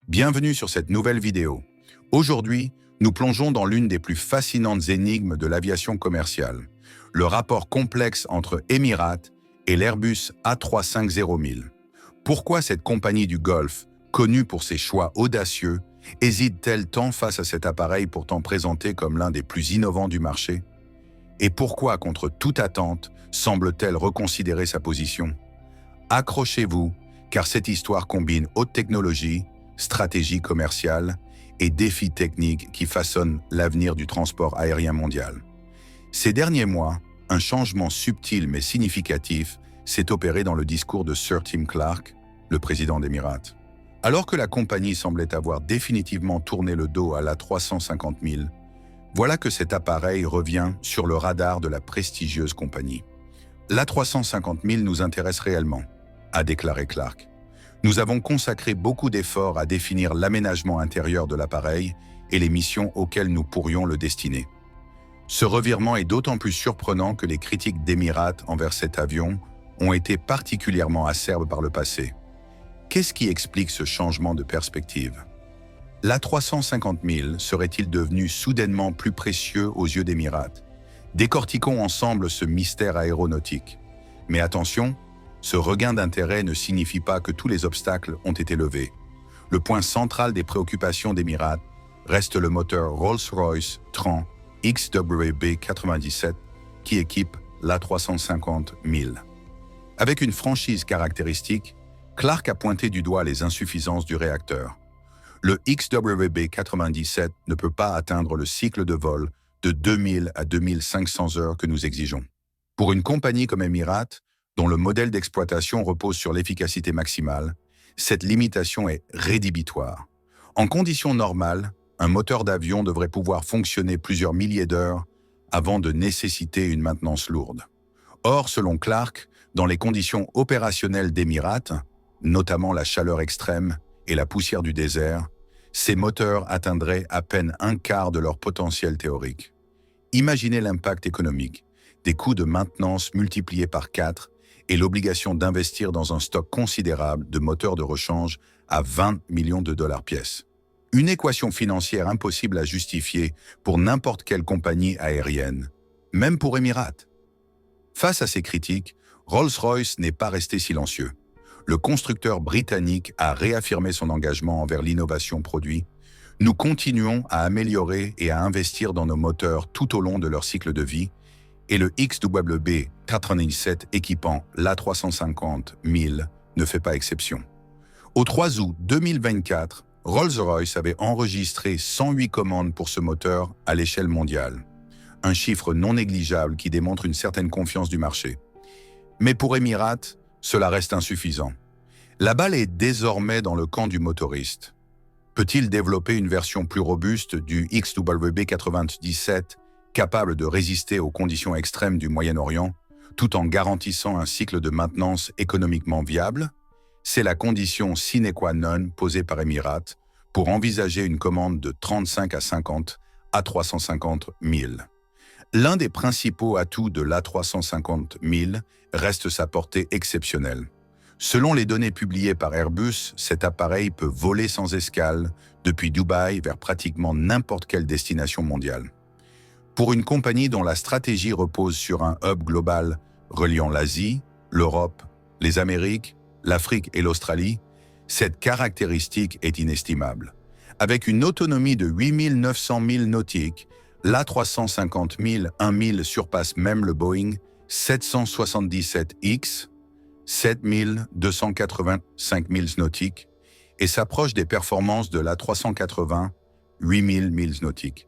Bienvenue sur cette nouvelle vidéo. Aujourd'hui, nous plongeons dans l'une des plus fascinantes énigmes de l'aviation commerciale, le rapport complexe entre Emirates et l'Airbus A350 000. Pourquoi cette compagnie du Golfe, connue pour ses choix audacieux, hésite-t-elle tant face à cet appareil pourtant présenté comme l'un des plus innovants du marché? Et pourquoi, contre toute attente, semble-t-elle reconsidérer sa position? Accrochez-vous, car cette histoire combine haute technologie, stratégie commerciale et défis techniques qui façonnent l'avenir du transport aérien mondial. Ces derniers mois, un changement subtil mais significatif s'est opéré dans le discours de Sir Tim Clark, le président d'Emirates. Alors que la compagnie semblait avoir définitivement tourné le dos à l'A350 000, voilà que cet appareil revient sur le radar de la prestigieuse compagnie. L'A350 000 nous intéresse réellement, a déclaré Clark. Nous avons consacré beaucoup d'efforts à définir l'aménagement intérieur de l'appareil et les missions auxquelles nous pourrions le destiner. Ce revirement est d'autant plus surprenant que les critiques d'Emirates envers cet avion ont été particulièrement acerbes par le passé. Qu'est-ce qui explique ce changement de perspective? L'A350 000 serait-il devenu soudainement plus précieux aux yeux d'Emirates? Décortiquons ensemble ce mystère aéronautique. Mais attention, ce regain d'intérêt ne signifie pas que tous les obstacles ont été levés. Le point central des préoccupations d'Emirates reste le moteur Rolls-Royce Tran XWB-97 qui équipe l'A350 000. Avec une franchise caractéristique, Clark a pointé du doigt les insuffisances du réacteur. Le XWB-97 ne peut pas atteindre le cycle de vol de 2000 à 2500 heures que nous exigeons. Pour une compagnie comme Emirates, dont le modèle d'exploitation repose sur l'efficacité maximale, cette limitation est rédhibitoire. En conditions normales, un moteur d'avion devrait pouvoir fonctionner plusieurs milliers d'heures avant de nécessiter une maintenance lourde. Or, selon Clark, dans les conditions opérationnelles d'Emirates, notamment la chaleur extrême et la poussière du désert, ces moteurs atteindraient à peine un quart de leur potentiel théorique. Imaginez l'impact économique, des coûts de maintenance multipliés par 4 et l'obligation d'investir dans un stock considérable de moteurs de rechange à 20 millions de dollars pièce. Une équation financière impossible à justifier pour n'importe quelle compagnie aérienne, même pour Emirates. Face à ces critiques, Rolls-Royce n'est pas resté silencieux. Le constructeur britannique a réaffirmé son engagement envers l'innovation produit. Nous continuons à améliorer et à investir dans nos moteurs tout au long de leur cycle de vie, et le XWB-97 équipant l'A350 000 ne fait pas exception. Au 3 août 2024, Rolls-Royce avait enregistré 108 commandes pour ce moteur à l'échelle mondiale, un chiffre non négligeable qui démontre une certaine confiance du marché. Mais pour Emirates, cela reste insuffisant. La balle est désormais dans le camp du motoriste. Peut-il développer une version plus robuste du XWB-97 capable de résister aux conditions extrêmes du Moyen-Orient, tout en garantissant un cycle de maintenance économiquement viable? C'est la condition sine qua non posée par Emirates pour envisager une commande de 35 à 50 A350 000. L'un des principaux atouts de l'A350 000 reste sa portée exceptionnelle. Selon les données publiées par Airbus, cet appareil peut voler sans escale depuis Dubaï vers pratiquement n'importe quelle destination mondiale. Pour une compagnie dont la stratégie repose sur un hub global reliant l'Asie, l'Europe, les Amériques, l'Afrique et l'Australie, cette caractéristique est inestimable. Avec une autonomie de 8 900 milles nautiques, l'A350 000 surpasse même le Boeing 777X, 7285 milles nautiques, et s'approche des performances de l'A380, 8000 milles nautiques.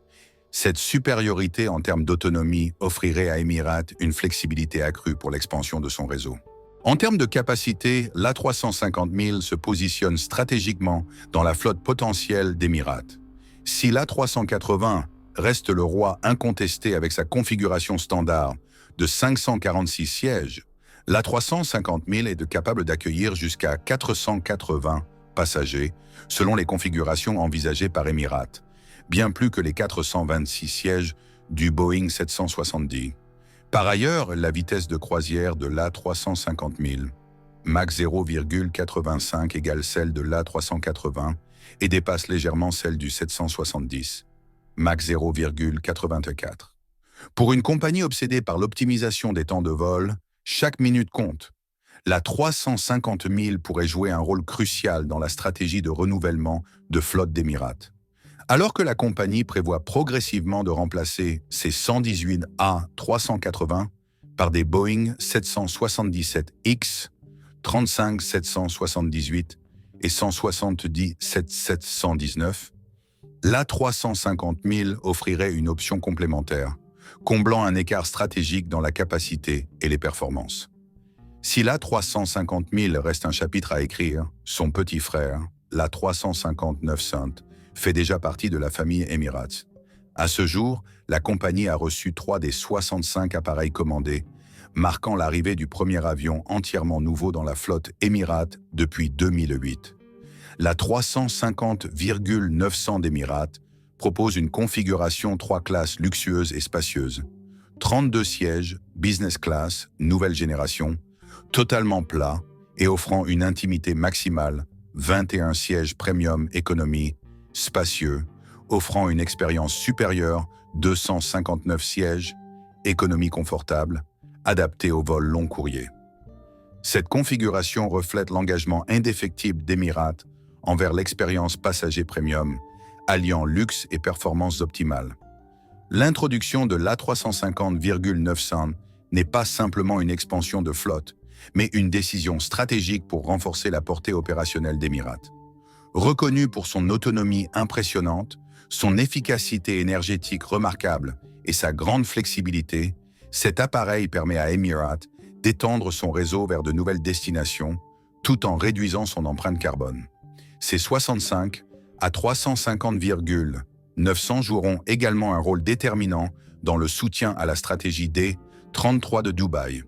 Cette supériorité en termes d'autonomie offrirait à Emirates une flexibilité accrue pour l'expansion de son réseau. En termes de capacité, l'A350 000 se positionne stratégiquement dans la flotte potentielle d'Emirates. Si l'A380 reste le roi incontesté avec sa configuration standard de 546 sièges, l'A350 000 est capable d'accueillir jusqu'à 480 passagers selon les configurations envisagées par Emirates, bien plus que les 426 sièges du Boeing 770. Par ailleurs, la vitesse de croisière de l'A350 000, Mach 0,85 égale celle de l'A380, et dépasse légèrement celle du 770, Mach 0,84. Pour une compagnie obsédée par l'optimisation des temps de vol, chaque minute compte. La 350 000 pourrait jouer un rôle crucial dans la stratégie de renouvellement de flotte d'Emirates. Alors que la compagnie prévoit progressivement de remplacer ses 118 A380 par des Boeing 777X, 35 778 et 170 719, l'A350 000 offrirait une option complémentaire, comblant un écart stratégique dans la capacité et les performances. Si l'A350 000 reste un chapitre à écrire, son petit frère, l'A350-900, fait déjà partie de la famille Emirates. À ce jour, la compagnie a reçu 3 des 65 appareils commandés, marquant l'arrivée du premier avion entièrement nouveau dans la flotte Emirates depuis 2008. La 350,900 d'Emirates propose une configuration 3 classes luxueuse et spacieuse. 32 sièges, business class, nouvelle génération, totalement plat et offrant une intimité maximale, 21 sièges premium économie, spacieux, offrant une expérience supérieure, 259 sièges, économie confortable, adaptée au vol long courrier. Cette configuration reflète l'engagement indéfectible d'Emirates envers l'expérience passager premium, alliant luxe et performance optimale. L'introduction de l'A350,900 n'est pas simplement une expansion de flotte, mais une décision stratégique pour renforcer la portée opérationnelle d'Emirates. Reconnu pour son autonomie impressionnante, son efficacité énergétique remarquable et sa grande flexibilité, cet appareil permet à Emirates d'étendre son réseau vers de nouvelles destinations, tout en réduisant son empreinte carbone. Ces 65 à 350,900 joueront également un rôle déterminant dans le soutien à la stratégie D33 de Dubaï.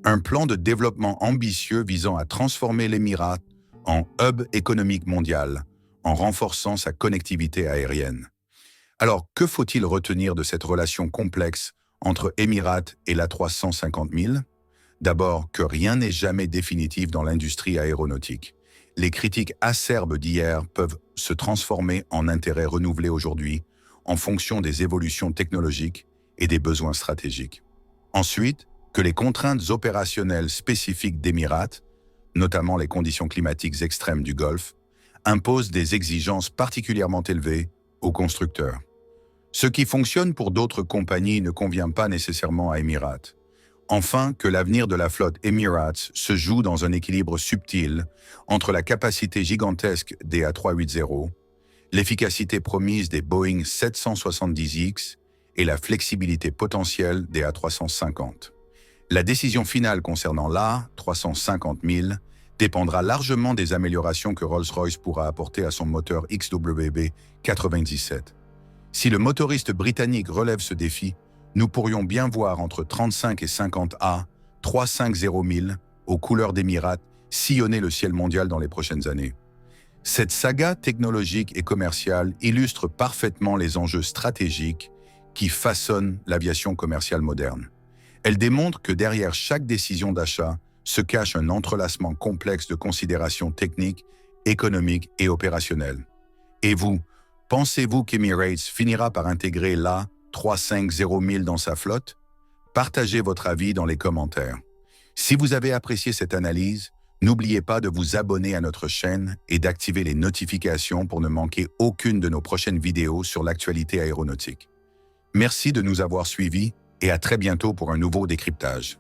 Un plan de développement ambitieux visant à transformer l'Émirat en hub économique mondial, en renforçant sa connectivité aérienne. Alors, que faut-il retenir de cette relation complexe entre Emirates et l'A350 000 ? D'abord, que rien n'est jamais définitif dans l'industrie aéronautique. Les critiques acerbes d'hier peuvent se transformer en intérêts renouvelés aujourd'hui en fonction des évolutions technologiques et des besoins stratégiques. Ensuite, que les contraintes opérationnelles spécifiques d'Emirates, notamment les conditions climatiques extrêmes du Golfe, imposent des exigences particulièrement élevées aux constructeurs. Ce qui fonctionne pour d'autres compagnies ne convient pas nécessairement à Emirates. Enfin, que l'avenir de la flotte Emirates se joue dans un équilibre subtil entre la capacité gigantesque des A380, l'efficacité promise des Boeing 770X et la flexibilité potentielle des A350. La décision finale concernant l'A350 000 dépendra largement des améliorations que Rolls-Royce pourra apporter à son moteur XWB-97. Si le motoriste britannique relève ce défi, nous pourrions bien voir entre 35 et 50 A350 000 aux couleurs d'Emirates sillonner le ciel mondial dans les prochaines années. Cette saga technologique et commerciale illustre parfaitement les enjeux stratégiques qui façonnent l'aviation commerciale moderne. Elle démontre que derrière chaque décision d'achat se cache un entrelacement complexe de considérations techniques, économiques et opérationnelles. Et vous, pensez-vous qu'Emirates finira par intégrer l'A350 000 dans sa flotte? Partagez votre avis dans les commentaires. Si vous avez apprécié cette analyse, n'oubliez pas de vous abonner à notre chaîne et d'activer les notifications pour ne manquer aucune de nos prochaines vidéos sur l'actualité aéronautique. Merci de nous avoir suivis et à très bientôt pour un nouveau décryptage.